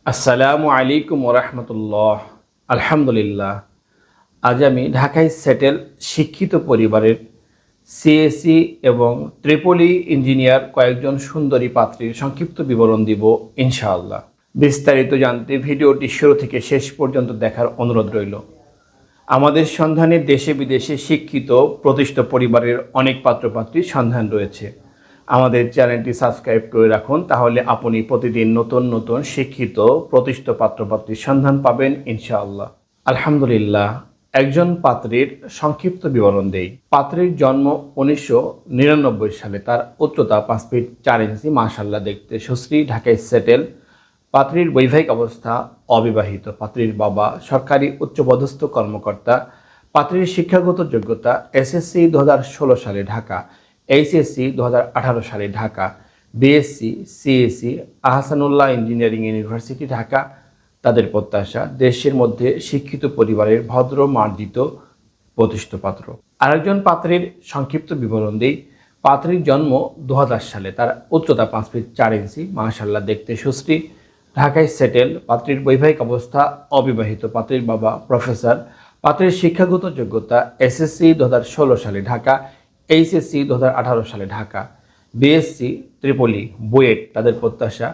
আসসালামু আলাইকুম ওরহমতুল্লাহ। আলহামদুলিল্লাহ। আজ আমি ঢাকায় সেটেল শিক্ষিত পরিবারের সিএসি এবং ট্রিপলি ইঞ্জিনিয়ার কয়েকজন সুন্দরী পাত্রীর সংক্ষিপ্ত বিবরণ দিব ইনশাআল্লাহ। বিস্তারিত জানতে ভিডিওটি শুরু থেকে শেষ পর্যন্ত দেখার অনুরোধ রইল। আমাদের সন্ধানে দেশে বিদেশে শিক্ষিত প্রতিষ্ঠিত পরিবারের অনেক পাত্রপাত্রীর সন্ধান রয়েছে। আমাদের চ্যানেলটি সাবস্ক্রাইব করে রাখুন, তাহলে আপনি প্রতিদিন নতুন নতুন শিক্ষিত প্রতিষ্ঠিত পাত্রপাত্রীর সন্ধান পাবেন ইনশাআল্লাহ। আলহামদুলিল্লাহ। একজন পাত্রীর সংক্ষিপ্ত বিবরণ দেই। পাত্রীর জন্ম 1999 সালে। তার উচ্চতা 5 ফিট 4 ইঞ্চি, মাশাআল্লাহ দেখতে সুশ্রী, ঢাকায় সেটেল। পাত্রীর বৈবাহিক অবস্থা অবিবাহিত। পাত্রীর বাবা সরকারি উচ্চপদস্থ কর্মকর্তা। পাত্রীর শিক্ষাগত যোগ্যতা এসএসসি 2016 সালে ঢাকা, এইচএসসি 2018 সালে Dhaka, BSc CSC Ahsanullah engineering university Dhaka. তাদের প্রত্যাশা দেশের মধ্যে শিক্ষিত পরিবারের ভদ্র মার্জিত প্রতিষ্ঠিত পাত্র। আরেকজন পাত্রীর সংক্ষিপ্ত বিবরণ দিই। পাত্রীর জন্ম 2000 সালে। তার উচ্চতা 5 ফিট 4 ইঞ্চি, মাশাআল্লাহ দেখতে সুশ্রী, ঢাকায় সেটেল। পাত্রীর বৈবাহিক অবস্থা অবিবাহিত। পাত্রীর বাবা প্রফেসর। পাত্রীর শিক্ষাগত যোগ্যতা এসএসসি 2016 সালে ঢাকা, এইচএসসি 2018 সালে ঢাকা, বিএসসি ট্রিপলি বুয়েট। তাদের প্রত্যাশা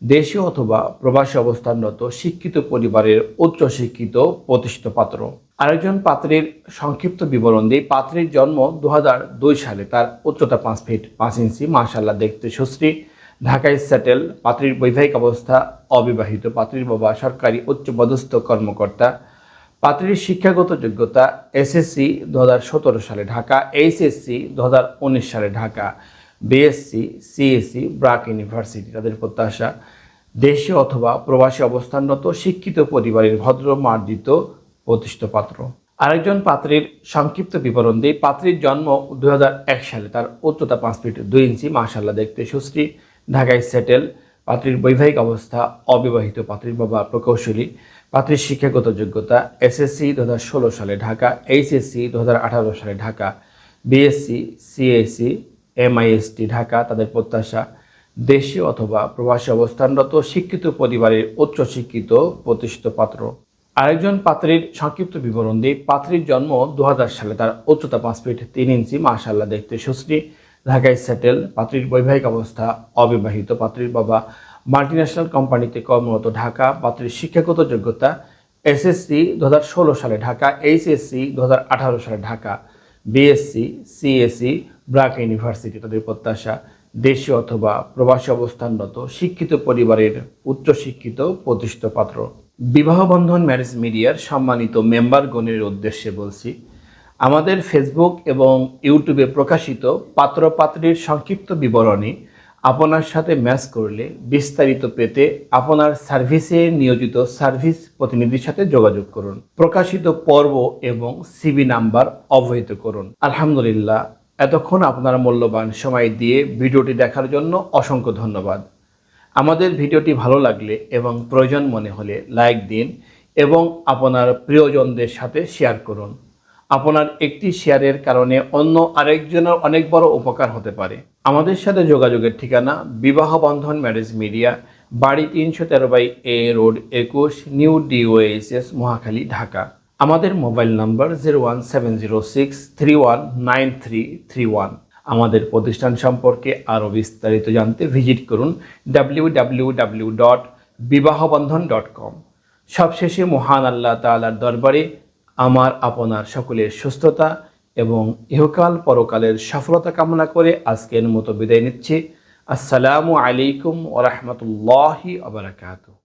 দেশীয় অথবা প্রবাসী অবস্থানরত শিক্ষিত পরিবারের উচ্চশিক্ষিত প্রতিষ্ঠিত পাত্র। আরেকজন পাত্রীর সংক্ষিপ্ত বিবরণ দিই। পাত্রীর জন্ম 2002 সালে। তার উচ্চতা 5 ফিট 5 ইঞ্চি, মাশাআল্লাহ দেখতে সুশ্রী, ঢাকায় সেটেল। পাত্রীর বৈবাহিক অবস্থা অবিবাহিত। পাত্রীর বাবা সরকারি উচ্চপদস্থ কর্মকর্তা। পাত্রীর শিক্ষাগত যোগ্যতা এসএসসি 2017 সালে ঢাকা, এইচএসসি 2019 সালে Dhaka, BSc CSC BRAC university. তাদের প্রত্যাশা দেশীয় অথবা প্রবাসী অবস্থানরত শিক্ষিত পরিবারের ভদ্র মার্জিত প্রতিষ্ঠিত পাত্র। আরেকজন পাত্রীর সংক্ষিপ্ত বিবরণ দিই। পাত্রীর জন্ম 2001 সালে। তার উচ্চতা 5 ফিট 2 ইঞ্চি, মাশাআল্লাহ দেখতে সুশ্রী, ঢাকায় সেটেল। পাত্রীর বৈবাহিক অবস্থা অবিবাহিত। পাত্রীর বাবা প্রকৌশলী। পাত্রীর শিক্ষাগত যোগ্যতা এসএসসি 2016 সালে ঢাকা, এইচএসসি 2018 সালে Dhaka, BSc CSC MIST Dhaka. তাদের প্রত্যাশা দেশীয় অথবা প্রবাসী অবস্থানরত শিক্ষিত পরিবারের উচ্চশিক্ষিত প্রতিষ্ঠিত পাত্র। আরেকজন পাত্রীর সংক্ষিপ্ত বিবরণ দিই। পাত্রীর জন্ম 2000 সালে। তার উচ্চতা 5 ফিট 3 ইঞ্চি, মাশাআল্লাহ দেখতে সুশ্রী, ঢাকায় সেটেল। পাত্রীর বৈবাহিক অবস্থা অবিবাহিত। পাত্রীর বাবা মাল্টিন্যাশনাল কোম্পানিতে কর্মরত ঢাকা। পাত্রীর শিক্ষাগত যোগ্যতা এসএসসি 2016 সালে ঢাকা, এইচএসসি 2018 সালে Dhaka, BSc CSC BRAC university. তাদের প্রত্যাশা দেশীয় অথবা প্রবাসী অবস্থানরত শিক্ষিত পরিবারের উচ্চশিক্ষিত প্রতিষ্ঠিত পাত্র। বিবাহ বন্ধন ম্যারেজ মিডিয়ার সম্মানিত মেম্বারগণের উদ্দেশ্যে বলছি, আমাদের ফেসবুক এবং ইউটিউবে প্রকাশিত পাত্রপাত্রীর সংক্ষিপ্ত বিবরণী আপনার সাথে ম্যাচ করলে বিস্তারিত পেতে আপনার সার্ভিসে নিয়োজিত সার্ভিস প্রতিনিধির সাথে যোগাযোগ করুন। প্রকাশিত পর্ব এবং সিবি নাম্বার অবহিত করুন। আলহামদুলিল্লাহ, এতক্ষণ আপনার মূল্যবান সময় দিয়ে ভিডিওটি দেখার জন্য অসংখ্য ধন্যবাদ। আমাদের ভিডিওটি ভালো লাগলে এবং প্রয়োজন মনে হলে লাইক দিন এবং আপনার প্রিয়জনদের সাথে শেয়ার করুন। আপনার একটি শেয়ারের কারণে অন্য আরেকজনের অনেক বড় উপকার হতে পারে। আমাদের সাথে যোগাযোগের ঠিকানা বিবাহ বন্ধন ম্যারেজ মিডিয়া, বাড়ি 313/A road 21, new DOHS Mohakhali, Dhaka. আমাদের মোবাইল নাম্বার 01706319331। আমাদের প্রতিষ্ঠান সম্পর্কে আরও বিস্তারিত জানতে ভিজিট করুন www.bibahobandhon.com। সবশেষে মহান আল্লাহ তাআলার দরবারে আমার আপনার সকলের সুস্থতা এবং ইহকাল পরকালের সফলতা কামনা করে আজকের মতো বিদায় নিচ্ছি। আসসালামু আলাইকুম ওয়া রাহমাতুল্লাহি ওয়া বারাকাতুহু।